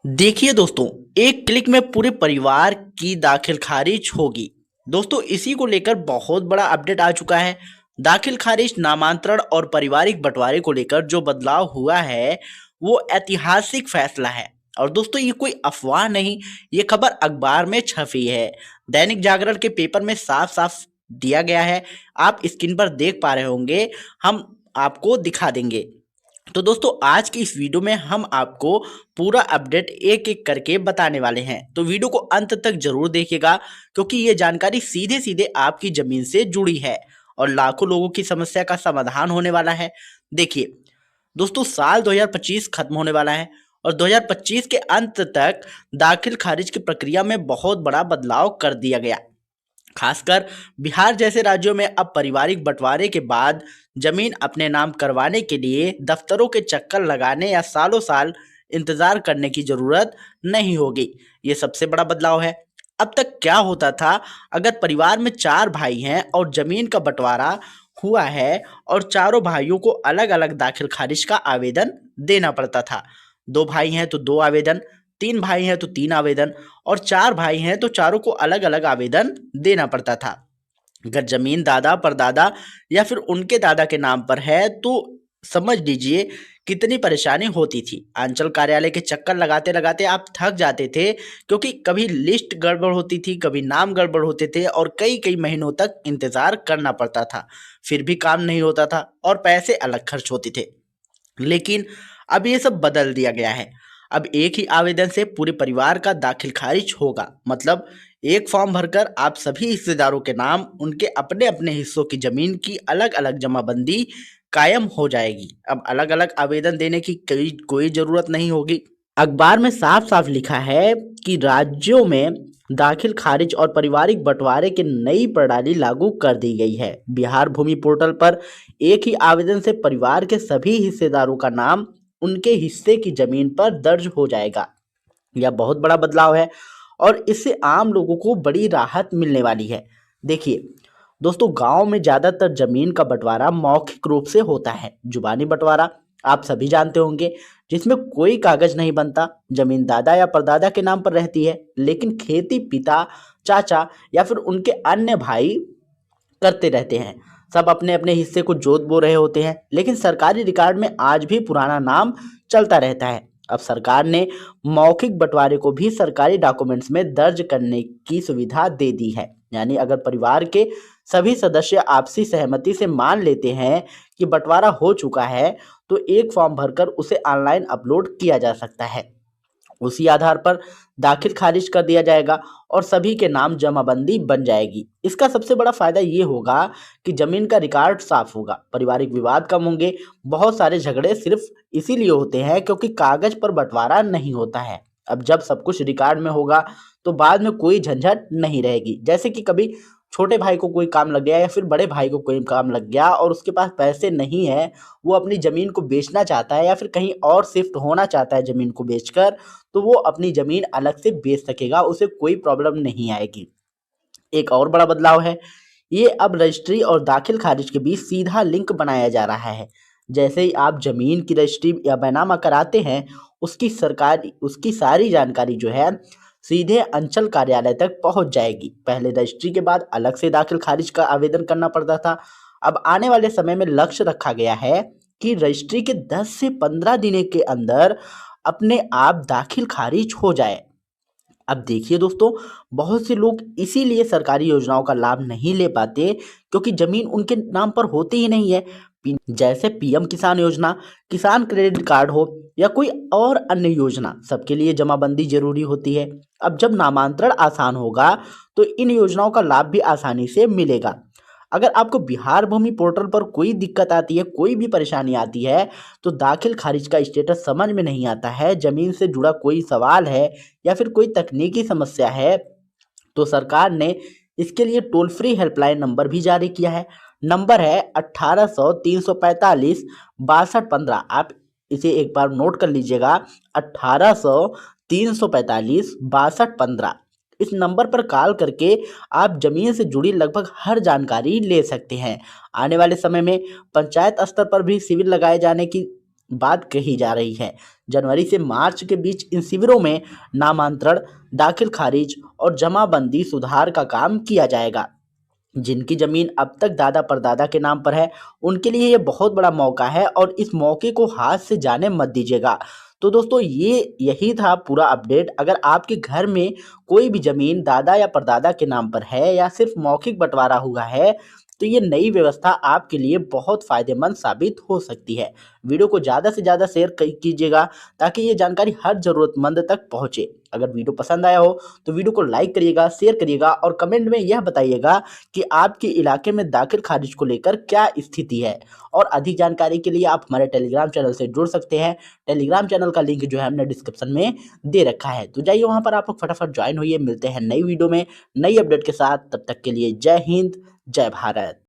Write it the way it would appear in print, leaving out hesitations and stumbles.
देखिए दोस्तों, एक क्लिक में पूरे परिवार की दाखिल खारिज होगी। दोस्तों, इसी को लेकर बहुत बड़ा अपडेट आ चुका है। दाखिल खारिज, नामांतरण और पारिवारिक बंटवारे को लेकर जो बदलाव हुआ है वो ऐतिहासिक फैसला है। और दोस्तों, ये कोई अफवाह नहीं, ये खबर अखबार में छपी है। दैनिक जागरण के पेपर में साफ साफ दिया गया है। आप स्क्रीन पर देख पा रहे होंगे, हम आपको दिखा देंगे। तो दोस्तों, आज की इस वीडियो में हम आपको पूरा अपडेट एक एक करके बताने वाले हैं। तो वीडियो को अंत तक जरूर देखिएगा, क्योंकि ये जानकारी सीधे सीधे आपकी जमीन से जुड़ी है और लाखों लोगों की समस्या का समाधान होने वाला है। देखिए दोस्तों, साल 2025 खत्म होने वाला है और 2025 के अंत तक दाखिल खारिज की प्रक्रिया में बहुत बड़ा बदलाव कर दिया गया। खासकर बिहार जैसे राज्यों में अब पारिवारिक बंटवारे के बाद जमीन अपने नाम करवाने के लिए दफ्तरों के चक्कर लगाने या सालों साल इंतजार करने की जरूरत नहीं होगी। ये सबसे बड़ा बदलाव है। अब तक क्या होता था, अगर परिवार में 4 भाई हैं और जमीन का बंटवारा हुआ है और चारों भाइयों को अलग अलग दाखिल खारिज का आवेदन देना पड़ता था। 2 भाई हैं तो 2 आवेदन, 3 भाई हैं तो 3 आवेदन और 4 भाई हैं तो चारों को अलग अलग आवेदन देना पड़ता था। अगर जमीन दादा परदादा या फिर उनके दादा के नाम पर है तो समझ लीजिए कितनी परेशानी होती थी। अंचल कार्यालय के चक्कर लगाते लगाते आप थक जाते थे, क्योंकि कभी लिस्ट गड़बड़ होती थी, कभी नाम गड़बड़ होते थे और कई कई महीनों तक इंतजार करना पड़ता था। फिर भी काम नहीं होता था और पैसे अलग खर्च होते थे। लेकिन अब ये सब बदल दिया गया है। अब एक ही आवेदन से पूरे परिवार का दाखिल खारिज होगा। मतलब एक फॉर्म भरकर आप सभी हिस्सेदारों के नाम, उनके अपने अपने हिस्सों की जमीन की अलग अलग जमाबंदी कायम हो जाएगी। अब अलग अलग आवेदन देने की कोई जरूरत नहीं होगी। अखबार में साफ साफ लिखा है कि राज्यों में दाखिल खारिज और पारिवारिक बंटवारे की नई प्रणाली लागू कर दी गई है। बिहार भूमि पोर्टल पर एक ही आवेदन से परिवार के सभी हिस्सेदारों का नाम उनके हिस्से की जमीन पर दर्ज हो जाएगा। यह बहुत बड़ा बदलाव है और इससे आम लोगों को बड़ी राहत मिलने वाली है। देखिए दोस्तों, गांव में ज्यादातर जमीन का बंटवारा मौखिक रूप से होता है। जुबानी बंटवारा आप सभी जानते होंगे, जिसमें कोई कागज नहीं बनता। जमीन दादा या परदादा के नाम पर रहती है, लेकिन खेती पिता, चाचा या फिर उनके अन्य भाई करते रहते हैं। सब अपने अपने हिस्से को जोत बो रहे होते हैं, लेकिन सरकारी रिकॉर्ड में आज भी पुराना नाम चलता रहता है। अब सरकार ने मौखिक बंटवारे को भी सरकारी डॉक्यूमेंट्स में दर्ज करने की सुविधा दे दी है। यानी अगर परिवार के सभी सदस्य आपसी सहमति से मान लेते हैं कि बंटवारा हो चुका है, तो एक फॉर्म भरकर उसे ऑनलाइन अपलोड किया जा सकता है। उसी आधार पर दाखिल खारिज कर दिया जाएगा और सभी के नाम जमाबंदी बन जाएगी। इसका सबसे बड़ा फायदा ये होगा कि जमीन का रिकॉर्ड साफ होगा, पारिवारिक विवाद कम होंगे। बहुत सारे झगड़े सिर्फ इसीलिए होते हैं क्योंकि कागज पर बंटवारा नहीं होता है। अब जब सब कुछ रिकॉर्ड में होगा तो बाद में कोई झंझट नहीं रहेगी। जैसे कि कभी छोटे भाई को कोई काम लग गया या फिर बड़े भाई को कोई काम लग गया और उसके पास पैसे नहीं है, वो अपनी जमीन को बेचना चाहता है या फिर कहीं और शिफ्ट होना चाहता है जमीन को बेचकर, तो वो अपनी जमीन अलग से बेच सकेगा, उसे कोई प्रॉब्लम नहीं आएगी। एक और बड़ा बदलाव है, ये अब रजिस्ट्री और दाखिल खारिज के बीच सीधा लिंक बनाया जा रहा है। जैसे ही आप जमीन की रजिस्ट्री या बैनामा कराते हैं, उसकी सारी जानकारी जो है सीधे अंचल कार्यालय तक पहुंच जाएगी। पहले रजिस्ट्री के बाद अलग से दाखिल खारिज का आवेदन करना पड़ता था। अब आने वाले समय में लक्ष्य रखा गया है कि रजिस्ट्री के 10 से 15 दिन के अंदर अपने आप दाखिल खारिज हो जाए। अब देखिए दोस्तों, बहुत से लोग इसीलिए सरकारी योजनाओं का लाभ नहीं ले पाते क्योंकि जमीन उनके नाम पर होती ही नहीं है। जैसे पीएम किसान योजना, किसान क्रेडिट कार्ड हो या कोई और अन्य योजना, सबके लिए जमाबंदी जरूरी होती है। अब जब नामांतरण आसान होगा तो इन योजनाओं का लाभ भी आसानी से मिलेगा। अगर आपको बिहार भूमि पोर्टल पर कोई दिक्कत आती है, कोई भी परेशानी आती है, तो दाखिल खारिज का स्टेटस समझ में नहीं आता है, जमीन से जुड़ा कोई सवाल है या फिर कोई तकनीकी समस्या है, तो सरकार ने इसके लिए टोल फ्री हेल्पलाइन नंबर भी जारी किया है। नंबर है 1800 345 6215। आप इसे एक बार नोट कर लीजिएगा, 1800 345 6215। इस नंबर पर कॉल करके आप जमीन से जुड़ी लगभग हर जानकारी ले सकते हैं। आने वाले समय में पंचायत स्तर पर भी शिविर लगाए जाने की बात कही जा रही है। जनवरी से मार्च के बीच इन शिविरों में नामांतरण, दाखिल खारिज और जमाबंदी सुधार का काम किया जाएगा। जिनकी जमीन अब तक दादा परदादा के नाम पर है, उनके लिए ये बहुत बड़ा मौका है और इस मौके को हाथ से जाने मत दीजिएगा। तो दोस्तों ये यही था पूरा अपडेट। अगर आपके घर में कोई भी जमीन दादा या परदादा के नाम पर है या सिर्फ मौखिक बंटवारा हुआ है, तो ये नई व्यवस्था आपके लिए बहुत फायदेमंद साबित हो सकती है। वीडियो को ज़्यादा से ज़्यादा शेयर कीजिएगा ताकि ये जानकारी हर ज़रूरतमंद तक पहुँचे। अगर वीडियो पसंद आया हो तो वीडियो को लाइक करिएगा, शेयर करिएगा और कमेंट में यह बताइएगा कि आपके इलाके में दाखिल खारिज को लेकर क्या स्थिति है। और अधिक जानकारी के लिए आप हमारे टेलीग्राम चैनल से जुड़ सकते हैं। टेलीग्राम चैनल का लिंक जो है हमने डिस्क्रिप्शन में दे रखा है, तो जाइए वहाँ पर आप लोग फटाफट ज्वाइन होइए। मिलते हैं नई वीडियो में नई अपडेट के साथ, तब तक के लिए जय हिंद, जय भारत।